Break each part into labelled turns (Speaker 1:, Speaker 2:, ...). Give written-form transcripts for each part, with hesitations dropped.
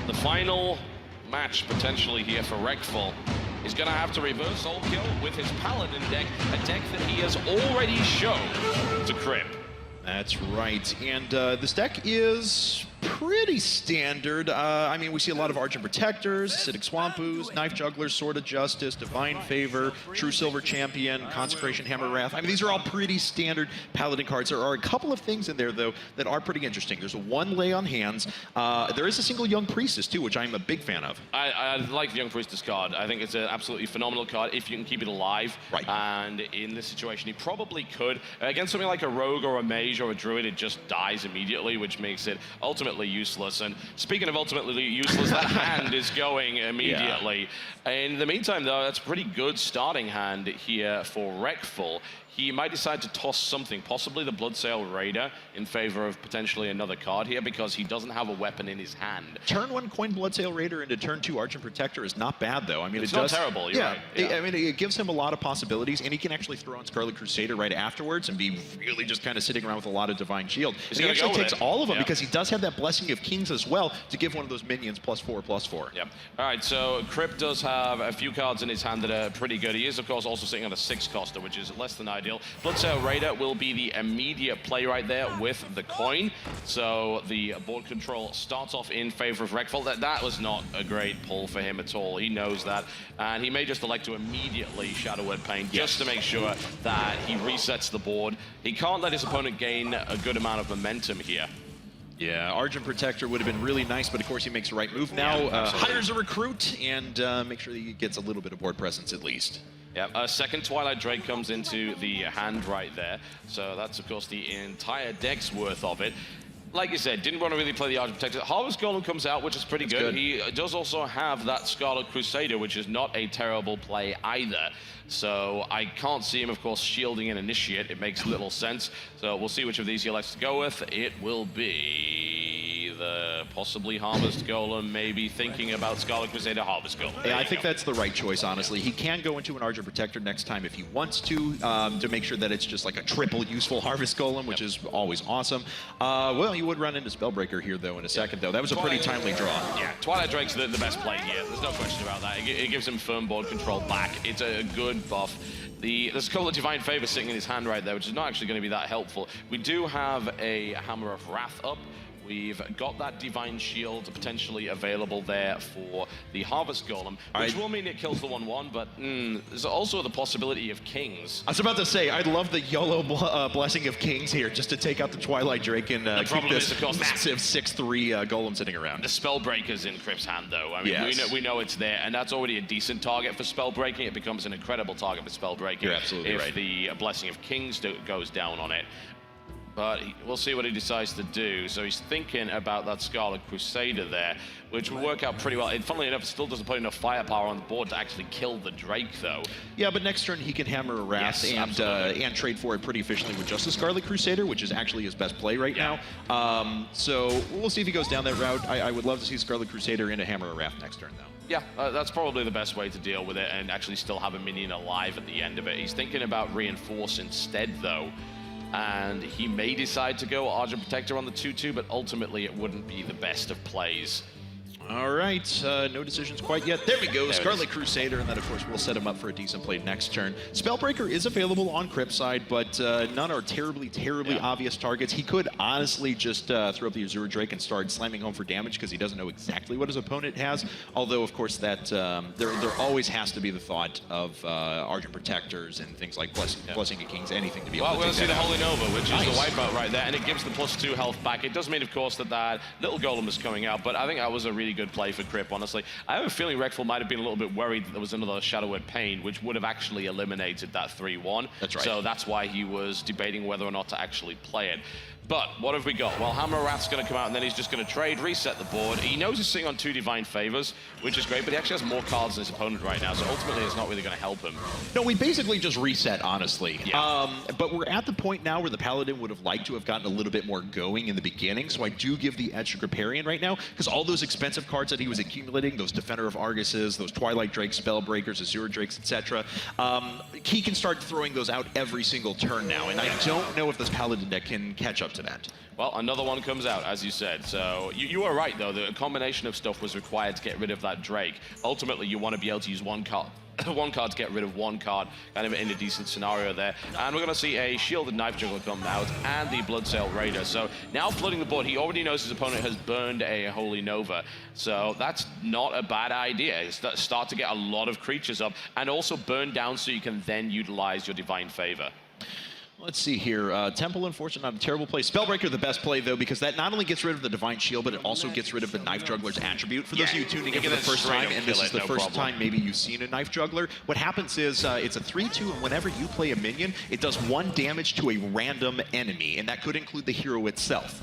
Speaker 1: the final match potentially here for Reckful is going to have to reverse Soul Kill with his Paladin deck, a deck that he has already shown to Krip.
Speaker 2: That's right, and this deck is pretty standard. I mean, we see a lot of Argent Protectors, Acidic Swampoos, Knife Jugglers, Sword of Justice, Divine Favor, True Silver Champion, Consecration Hammer Wrath. I mean, these are all pretty standard Paladin cards. There are a couple of things in there, though, that are pretty interesting. There's a one Lay on Hands. There is a single Young Priestess, too, which I'm a big fan of.
Speaker 1: I like the Young Priestess card. I think it's an absolutely phenomenal card if you can keep it alive.
Speaker 2: Right.
Speaker 1: And in this situation, he probably could. Against something like a Rogue or a Mage or a Druid, it just dies immediately, which makes it ultimately useless. And speaking of ultimately useless, that hand is going immediately. Yeah. In the meantime, though, that's a pretty good starting hand here for Reckful. He might decide to toss something, possibly the Bloodsail Raider, in favor of potentially another card here, because he doesn't have a weapon in his hand.
Speaker 2: Turn 1 coin Bloodsail Raider into turn 2 Argent Protector is not bad, though. I mean,
Speaker 1: it's
Speaker 2: not
Speaker 1: terrible. You're right.
Speaker 2: Yeah. I mean, it gives him a lot of possibilities, and he can actually throw on Scarlet Crusader right afterwards and be really just kind of sitting around with a lot of Divine Shield. And he actually takes all of them because he does have that Blessing of Kings as well to give one of those minions +4/+4.
Speaker 1: Yep. All right, so Krip does have a few cards in his hand that are pretty good. He is, of course, also sitting on a 6-coster, which is less than ideal. Bloodsail Raider will be the immediate play right there with the coin. So the board control starts off in favor of Reckful. That was not a great pull for him at all. He knows that. And he may just elect to immediately Shadow Word Pain just to make sure that he resets the board. He can't let his opponent gain a good amount of momentum here.
Speaker 2: Yeah, Argent Protector would have been really nice, but of course he makes the right move now. Hires a recruit and make sure that he gets a little bit of board presence at least.
Speaker 1: Yeah, second Twilight Drake comes into the hand right there. So that's, of course, the entire deck's worth of it. Like you said, didn't want to really play the Argent Protector. Harvest Golem comes out, which is pretty good. He does also have that Scarlet Crusader, which is not a terrible play either. So I can't see him, of course, shielding an Initiate. It makes little sense. So we'll see which of these he likes to go with. It will be the possibly Harvest Golem, maybe thinking about Scarlet Crusader, Harvest Golem.
Speaker 2: Yeah, I think that's the right choice, honestly. He can go into an Argent Protector next time if he wants to make sure that it's just like a triple useful Harvest Golem, which is always awesome. Well, you would run into Spellbreaker here, though, in a second, though. That was a pretty timely draw.
Speaker 1: Yeah, Twilight Drake's the best play here. There's no question about that. It gives him firm board control back. It's a good buff. There's a couple of Divine Favor sitting in his hand right there, which is not actually going to be that helpful. We do have a Hammer of Wrath up. We've got that Divine Shield potentially available there for the Harvest Golem, which will mean it kills the 1/1, but there's also the possibility of Kings.
Speaker 2: I was about to say, I'd love the YOLO Blessing of Kings here, just to take out the Twilight Drake and keep this massive 6/3 Golem sitting around.
Speaker 1: The Spellbreaker's in Krip's hand, though. I mean, we know it's there, and that's already a decent target for Spellbreaking. It becomes an incredible target for Spellbreaking.
Speaker 2: You're absolutely right.
Speaker 1: If the Blessing of Kings goes down on it. But we'll see what he decides to do. So he's thinking about that Scarlet Crusader there, which will work out pretty well. And funnily enough, it still doesn't put enough firepower on the board to actually kill the Drake, though.
Speaker 2: Yeah, but next turn he can Hammer a Wrath and trade for it pretty efficiently with just the Scarlet Crusader, which is actually his best play right now. So we'll see if he goes down that route. I would love to see Scarlet Crusader into Hammer a Wrath next turn, though.
Speaker 1: Yeah, that's probably the best way to deal with it and actually still have a minion alive at the end of it. He's thinking about Reinforce instead, though. And he may decide to go Argent Protector on the 2/2, but ultimately it wouldn't be the best of plays.
Speaker 2: All right, no decisions quite yet. There we go, Scarlet Crusader, and then, of course, we'll set him up for a decent play next turn. Spellbreaker is available on Krip's side, but none are terribly obvious targets. He could honestly just throw up the Azure Drake and start slamming home for damage because he doesn't know exactly what his opponent has. Although, of course, that there always has to be the thought of Argent Protectors and things like Blessing of Kings, anything to be able to take that out.
Speaker 1: Well, we'll see the Holy Nova, which is the wipeout right there, and it gives the +2 health back. It does mean, of course, that little Golem is coming out, but I think that was a really good play for Krip, honestly. I have a feeling Reckful might have been a little bit worried that there was another Shadow Word Pain, which would have actually eliminated that 3/1.
Speaker 2: That's right.
Speaker 1: So that's why he was debating whether or not to actually play it. But what have we got? Well, Hammer Wrath's going to come out, and then he's just going to trade, reset the board. He knows he's sitting on 2 Divine Favors, which is great, but he actually has more cards than his opponent right now, so ultimately it's not really going to help him.
Speaker 2: No, we basically just reset, honestly.
Speaker 1: Yeah.
Speaker 2: But we're at the point now where the Paladin would have liked to have gotten a little bit more going in the beginning, so I do give the edge to Kripparrian right now, because all those expensive cards that he was accumulating, those Defender of Arguses, those Twilight Drakes, Spellbreakers, Azure Drakes, etc., he can start throwing those out every single turn now, and I don't know if this Paladin deck can catch up to to that.
Speaker 1: Well, another one comes out, as you said. So you are right, though. The combination of stuff was required to get rid of that Drake. Ultimately, you want to be able to use one card. One card to get rid of one card, kind of in a decent scenario there. And we're going to see a Shielded Knife Juggler come out and the Bloodsail Raider. So now flooding the board, he already knows his opponent has burned a Holy Nova. So that's not a bad idea. Start to get a lot of creatures up and also burn down so you can then utilize your Divine Favor.
Speaker 2: Let's see here. Temple Enforcer, not a terrible play. Spellbreaker, the best play, though, because that not only gets rid of the Divine Shield, but it also gets rid of the Knife Juggler's attribute. For those of you tuning in for the first time, and this is the first time maybe you've seen a Knife Juggler, what happens is it's a 3/2, and whenever you play a minion, it does 1 damage to a random enemy, and that could include the hero itself.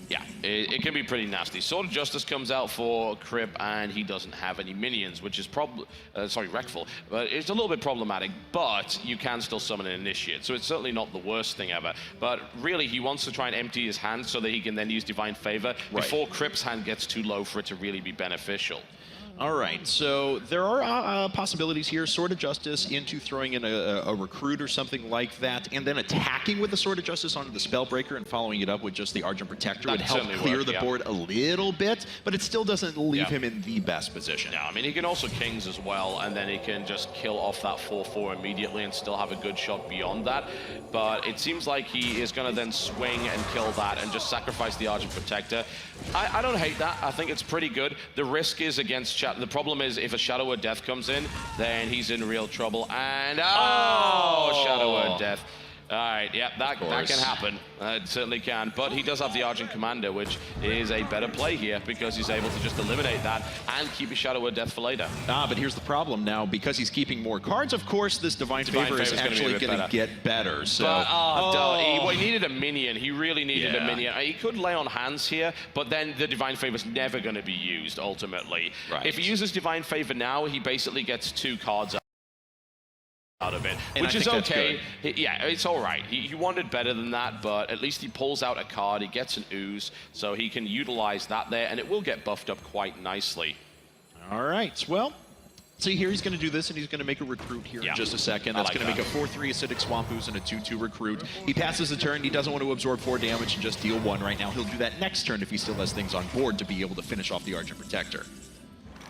Speaker 1: Yeah, it can be pretty nasty. Sword of Justice comes out for Krip, and he doesn't have any minions, which is Reckful. But it's a little bit problematic, but you can still summon an Initiate, so it's certainly not the worst thing ever. But really, he wants to try and empty his hand so that he can then use Divine Favor before Krip's hand gets too low for it to really be beneficial.
Speaker 2: All right, so there are possibilities here. Sword of Justice into throwing in a Recruit or something like that, and then attacking with the Sword of Justice onto the Spellbreaker and following it up with just the Argent Protector would help clear the board a little bit, but it still doesn't leave him in the best position.
Speaker 1: Yeah, I mean, he can also Kings as well, and then he can just kill off that 4/4 immediately and still have a good shot beyond that. But it seems like he is going to then swing and kill that and just sacrifice the Argent Protector. I don't hate that. I think it's pretty good. The risk is against the problem is if a Shadow of Death comes in, then he's in real trouble. And Shadow of Death. All right, yeah, that can happen. It certainly can. But he does have the Argent Commander, which is a better play here because he's able to just eliminate that and keep his Shadow of Death for later.
Speaker 2: But here's the problem now. Because he's keeping more cards, of course, this Divine Favor is actually going to get better. So.
Speaker 1: But, he needed a minion. He really needed a minion. He could lay on hands here, but then the Divine Favor is never going to be used, ultimately. Right. If he uses Divine Favor now, he basically gets 2 cards out of it, which is okay. Yeah, it's all right. He wanted better than that, but at least he pulls out a card, he gets an ooze, so he can utilize that there, and it will get buffed up quite nicely.
Speaker 2: All right, well, see here he's going to do this, and he's going to make a Recruit here in just a second. That's going to make a 4/3 Acidic Swamp Ooze and a 2/2 Recruit. He passes the turn. He doesn't want to absorb 4 damage and just deal 1 right now. He'll do that next turn if he still has things on board to be able to finish off the Argent Protector.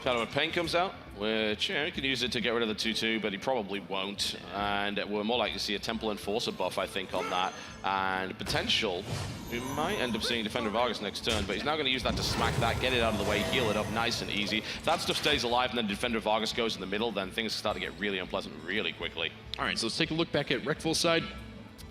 Speaker 1: Shadow of Pain comes out, which, you can use it to get rid of the 2/2, but he probably won't. And we're more likely to see a Temple Enforcer buff, I think, on that. And potential, we might end up seeing Defender of Argus next turn, but he's now going to use that to smack that, get it out of the way, heal it up nice and easy. If that stuff stays alive and then Defender of Argus goes in the middle, then things start to get really unpleasant really quickly.
Speaker 2: All right, so let's take a look back at Reckful's side.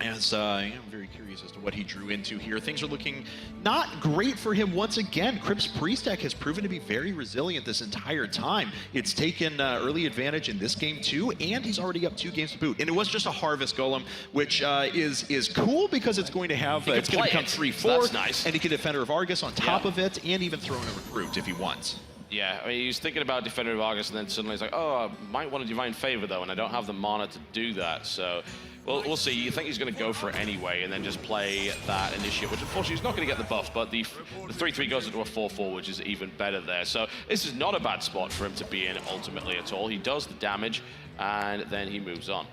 Speaker 2: As I'm very curious as to what he drew into here. Things are looking not great for him once again. Krip's Priest deck has proven to be very resilient this entire time. It's taken early advantage in this game too, and he's already up 2 games to boot. And it was just a Harvest Golem, which is cool because it's going to have it's going to become 3/4.
Speaker 1: That's nice.
Speaker 2: And he can Defender of Argus on top of it, and even throw in a Recruit if he wants.
Speaker 1: Yeah, I mean, he was thinking about Defender of Argus, and then suddenly he's like, oh, I might want a Divine Favor, though, and I don't have the mana to do that, so... Well, we'll see. You think he's going to go for it anyway, and then just play that Initiate, which unfortunately he's not going to get the buff, but the 3/3 goes into a 4/4, which is even better there. So this is not a bad spot for him to be in, ultimately, at all. He does the damage, and then he moves on.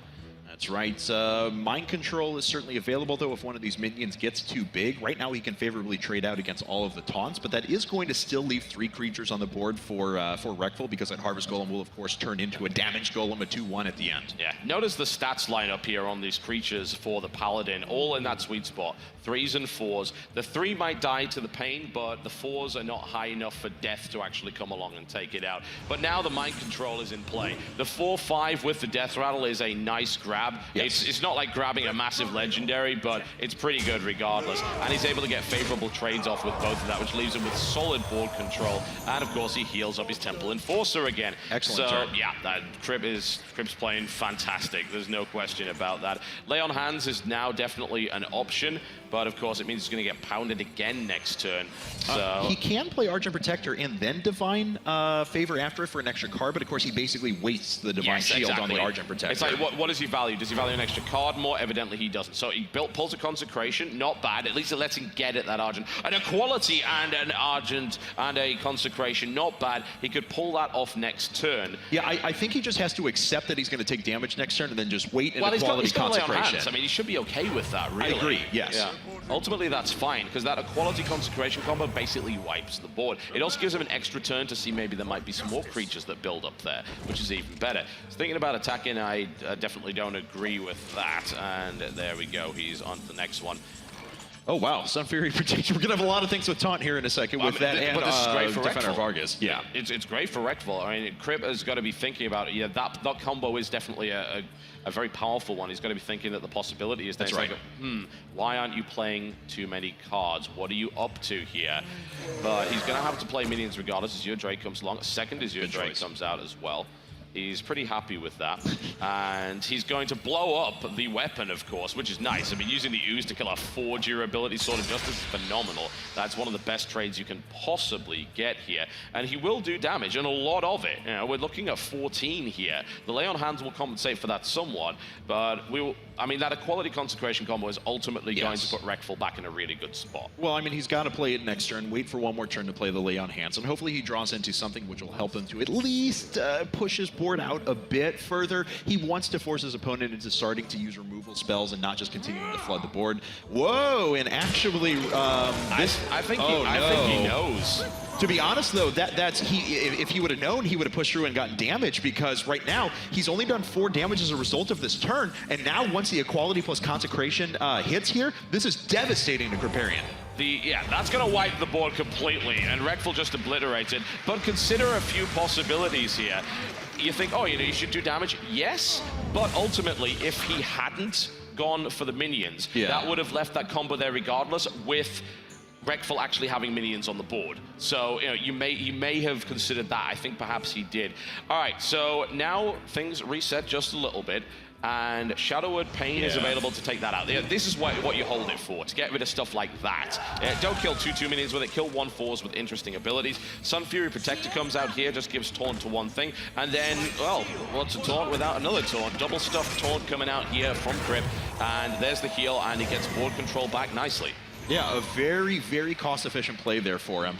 Speaker 2: That's right. Mind Control is certainly available, though, if one of these minions gets too big. Right now, he can favorably trade out against all of the taunts, but that is going to still leave 3 creatures on the board for Reckful, because that Harvest Golem will, of course, turn into a Damage Golem, a 2/1 at the end.
Speaker 1: Yeah. Notice the stats line up here on these creatures for the Paladin, all in that sweet spot. 3s and 4s. The 3 might die to the pain, but the 4s are not high enough for death to actually come along and take it out. But now the Mind Control is in play. The 4/5 with the Death Rattle is a nice grab. Yes. It's not like grabbing a massive legendary, but it's pretty good regardless. And he's able to get favorable trades off with both of that, which leaves him with solid board control. And of course, he heals up his Temple Enforcer again.
Speaker 2: Excellent
Speaker 1: so,
Speaker 2: turn.
Speaker 1: yeah, Krip's playing fantastic. There's no question about that. Lay on Hands is now definitely an option, but of course, it means he's going to get pounded again next turn. So
Speaker 2: he can play Argent Protector and then Divine Favor after it for an extra card, but of course, he basically wastes the Divine Shield on the Argent Protector.
Speaker 1: It's like, what does he value? Does he value an extra card more? Evidently he doesn't. So he pulls a Consecration, not bad. At least it lets him get at that Argent. An Equality and an Argent and a Consecration, not bad. He could pull that off next turn.
Speaker 2: Yeah, I think he just has to accept that he's going to take damage next turn and then just wait in Equality
Speaker 1: he's got
Speaker 2: Consecration.
Speaker 1: I mean, he should be okay with that, really.
Speaker 2: I agree, yes.
Speaker 1: Yeah. ultimately that's fine, because that Equality Consecration combo basically wipes the board. It also gives him an extra turn to see maybe there might be some more creatures that build up there, which is even better. So thinking about attacking, I definitely don't agree with that. And there we go, he's on to the next one.
Speaker 2: Oh, wow. Sun Fury Protection. We're going to have a lot of things with Taunt here in a second with that and
Speaker 1: this is great for
Speaker 2: Defender
Speaker 1: Reckful.
Speaker 2: Vargas. Yeah.
Speaker 1: It's great for Reckful. I mean, Krip has got to be thinking about it. Yeah, that combo is definitely a very powerful one. He's got to be thinking that the possibility is
Speaker 2: That's right.
Speaker 1: Like, why aren't you playing too many cards? What are you up to here? But he's going to have to play minions regardless as your Drake comes along. Second as your Drake comes out as well. He's pretty happy with that. And he's going to blow up the weapon, of course, which is nice. I mean, using the Ooze to kill a 4 durability Sword of Justice is phenomenal. That's one of the best trades you can possibly get here. And he will do damage, and a lot of it. You know, we're looking at 14 here. The Lay on Hands will compensate for that somewhat, but I mean, that Equality Consecration combo is ultimately going to put Reckful back in a really good spot.
Speaker 2: Well, I mean, he's got to play it next turn, wait for one more turn to play the Lay on Hands, and hopefully he draws into something which will help him to at least push his board out a bit further. He wants to force his opponent into starting to use removal spells and not just continuing to flood the board. Whoa, and actually,
Speaker 1: I think he knows.
Speaker 2: To be honest, though, if he would have known, he would have pushed through and gotten damage, because right now he's only done 4 damage as a result of this turn, and now once the Equality plus Consecration hits here, this is devastating to Kripparrian.
Speaker 1: Yeah, that's going to wipe the board completely, and Reckful just obliterates it. But consider a few possibilities here. You think, oh, you should do damage? Yes, but ultimately, if he hadn't gone for the minions, that would have left that combo there regardless, with Reckful actually having minions on the board. So, you may have considered that. I think perhaps he did. All right, so now things reset just a little bit, and Shadowword Pain is available to take that out. This is what you hold it for, to get rid of stuff like that. Don't kill 2/2 minions with it, kill 1/4s with interesting abilities. Sun Fury Protector comes out here, just gives taunt to one thing, and then, well, what's a taunt without another taunt? Double stuffed taunt coming out here from Krip, and there's the heal, and he gets board control back nicely.
Speaker 2: Yeah, a very, very cost-efficient play there for him.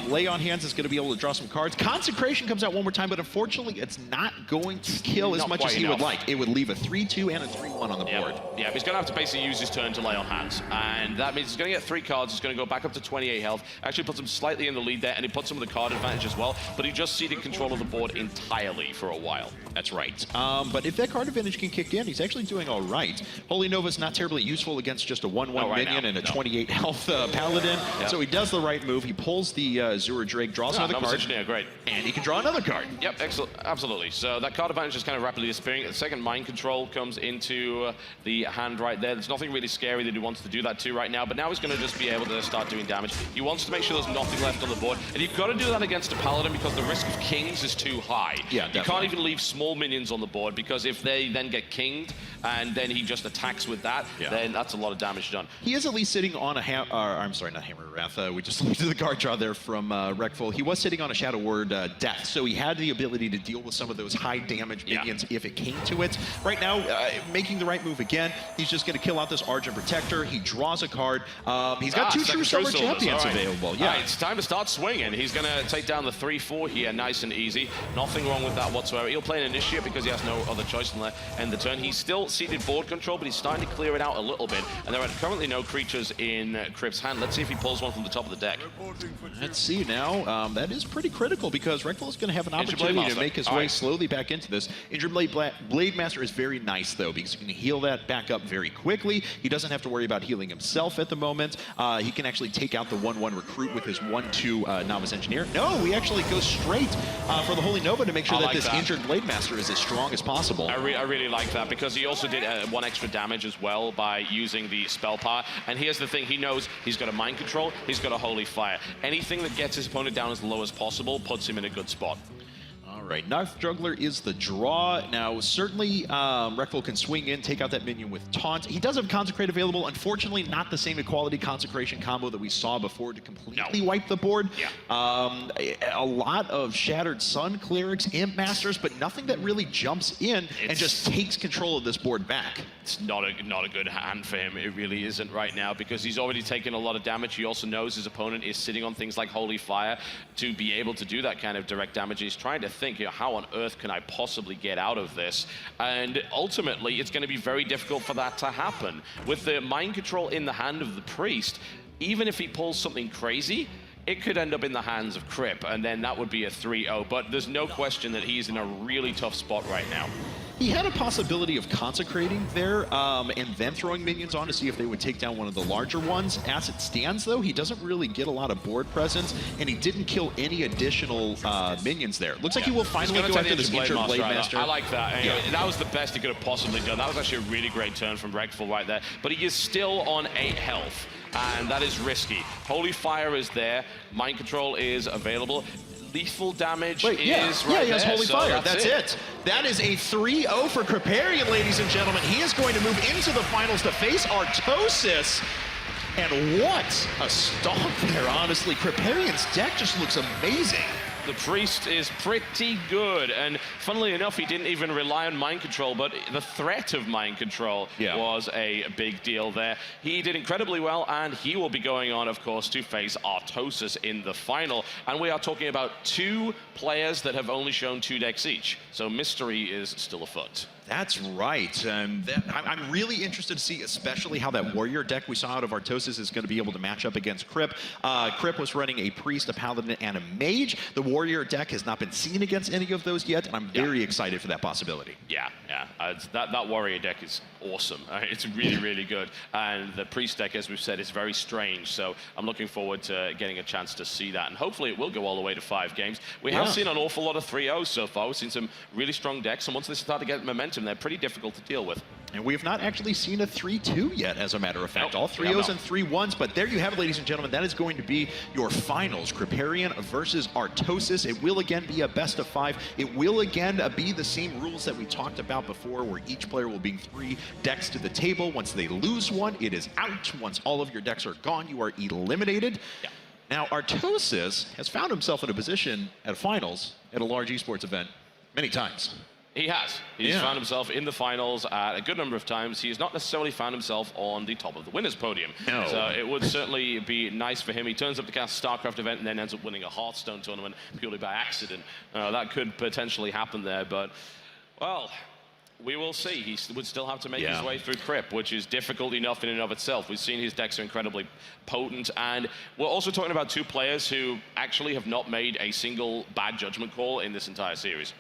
Speaker 2: Lay on Hands is going to be able to draw some cards. Consecration comes out one more time, but unfortunately, it's not going to kill as much as he would like. It would leave a 3/2 and a 3/1 on the board.
Speaker 1: Yeah, he's going to have to basically use his turn to Lay on Hands, and that means he's going to get 3 cards. He's going to go back up to 28 health. Actually puts him slightly in the lead there, and he puts him with the card advantage as well, but he just ceded control of the board entirely for a while.
Speaker 2: That's right. But if that card advantage can kick in, he's actually doing all right. Holy Nova's not terribly useful against just a 1/1 minion and a 28 health Paladin. So he does the right move. He pulls the Azure Drake, draws another card.
Speaker 1: Great.
Speaker 2: And he can draw another card.
Speaker 1: Yep, excellent. Absolutely. So that card advantage is kind of rapidly disappearing. The second Mind Control comes into the hand right there. There's nothing really scary that he wants to do that to right now, but now he's going to just be able to start doing damage. He wants to make sure there's nothing left on the board, and you've got to do that against a Paladin because the risk of kings is too high.
Speaker 2: Yeah,
Speaker 1: you can't even leave small minions on the board, because if they then get kinged and then he just attacks with that, then that's a lot of damage done.
Speaker 2: He is at least sitting on a I'm sorry, not Hammer of Wrath. We just looked at the card draw there from Reckful. He was sitting on a Shadow Word Death, so he had the ability to deal with some of those high damage minions if it came to it. Right now, making the right move again. He's just going to kill out this Argent Protector. He draws a card. He's got 2 True Silver Champions available. Yeah,
Speaker 1: it's time to start swinging. He's going to take down the 3/4 here, nice and easy. Nothing wrong with that whatsoever. He'll play an Initiate because he has no other choice in the end of the turn. He's still ceded board control, but he's starting to clear it out a little bit, and there are currently no creatures in Krip's hand. Let's see if he pulls one from the top of the deck.
Speaker 2: Let's see now. That is pretty critical, because Reckful is going to have an opportunity to make his way slowly back into this. Injured Blade Master is very nice, though, because he can heal that back up very quickly. He doesn't have to worry about healing himself at the moment. He can actually take out the 1/1 Recruit with his 1/2 Novice Engineer. No, he actually goes straight for the Holy Nova to make sure that this Injured Blade Master is as strong as possible.
Speaker 1: I really like that, because he also did 1 extra damage as well by using the spell power. And here's the thing, he knows he's got a Mind Control, he's got a Holy Fire. Anything that gets his opponent down as low as possible puts him in a good spot.
Speaker 2: All right, Knife Juggler is the draw. Now, certainly, Reckful can swing in, take out that minion with Taunt. He does have Consecrate available. Unfortunately, not the same Equality Consecration combo that we saw before to completely wipe the board. A lot of Shattered Sun Clerics, Imp Masters, but nothing that really jumps in and just takes control of this board back.
Speaker 1: It's not a good hand for him. It really isn't right now, because he's already taken a lot of damage. He also knows his opponent is sitting on things like Holy Fire to be able to do that kind of direct damage. He's trying to think, thinking, how on earth can I possibly get out of this? And ultimately, it's going to be very difficult for that to happen. With the mind control in the hand of the priest, even if he pulls something crazy, it could end up in the hands of Kripp, and then that would be a 3-0. But there's no question that he's in a really tough spot right now.
Speaker 2: He had a possibility of consecrating there and then throwing minions on to see if they would take down one of the larger ones. As it stands, though, he doesn't really get a lot of board presence, and he didn't kill any additional minions there. Looks like he will finally go after this Injured Blade Master.
Speaker 1: I like that. Anyway, that was the best he could have possibly done. That was actually a really great turn from Reckful right there. But he is still on 8 health, and that is risky. Holy Fire is there. Mind Control is available. Lethal damage is right
Speaker 2: he has
Speaker 1: there,
Speaker 2: Holy Fire. That's it. That is a 3-0 for Kripparrian, ladies and gentlemen. He is going to move into the finals to face Artosis. And what a stomp there, honestly. Kripparrian's deck just looks amazing.
Speaker 1: The priest is pretty good, and funnily enough, he didn't even rely on mind control, but the threat of mind control was a big deal there. He did incredibly well, and he will be going on, of course, to face Artosis in the final. And we are talking about 2 players that have only shown 2 decks each, so mystery is still afoot.
Speaker 2: That's right. I'm really interested to see especially how that warrior deck we saw out of Artosis is going to be able to match up against Kripp. Kripp was running a priest, a paladin, and a mage. The warrior deck has not been seen against any of those yet, and I'm very excited for that possibility.
Speaker 1: Yeah. That warrior deck is awesome. It's really, really good. And the priest deck, as we've said, is very strange. So I'm looking forward to getting a chance to see that. And hopefully it will go all the way to 5 games. We have seen an awful lot of 3-0s so far. We've seen some really strong decks. And once they start to get momentum, they're pretty difficult to deal with.
Speaker 2: And we have not actually seen a 3-2 yet, as a matter of fact. All 3-0s and 3-1s, but there you have it, ladies and gentlemen. That is going to be your finals. Kripparrian versus Artosis. It will again be a best of 5. It will again be the same rules that we talked about before, where each player will bring 3 decks to the table. Once they lose one, it is out. Once all of your decks are gone, you are eliminated. Now, Artosis has found himself in a position at finals at a large esports event many times.
Speaker 1: He has. He's found himself in the finals a good number of times. He has not necessarily found himself on the top of the winner's podium.
Speaker 2: No.
Speaker 1: So it would certainly be nice for him. He turns up to cast a StarCraft event and then ends up winning a Hearthstone tournament purely by accident. That could potentially happen there, but, well, we will see. He would still have to make his way through Kripp, which is difficult enough in and of itself. We've seen his decks are incredibly potent, and we're also talking about 2 players who actually have not made a single bad judgment call in this entire series.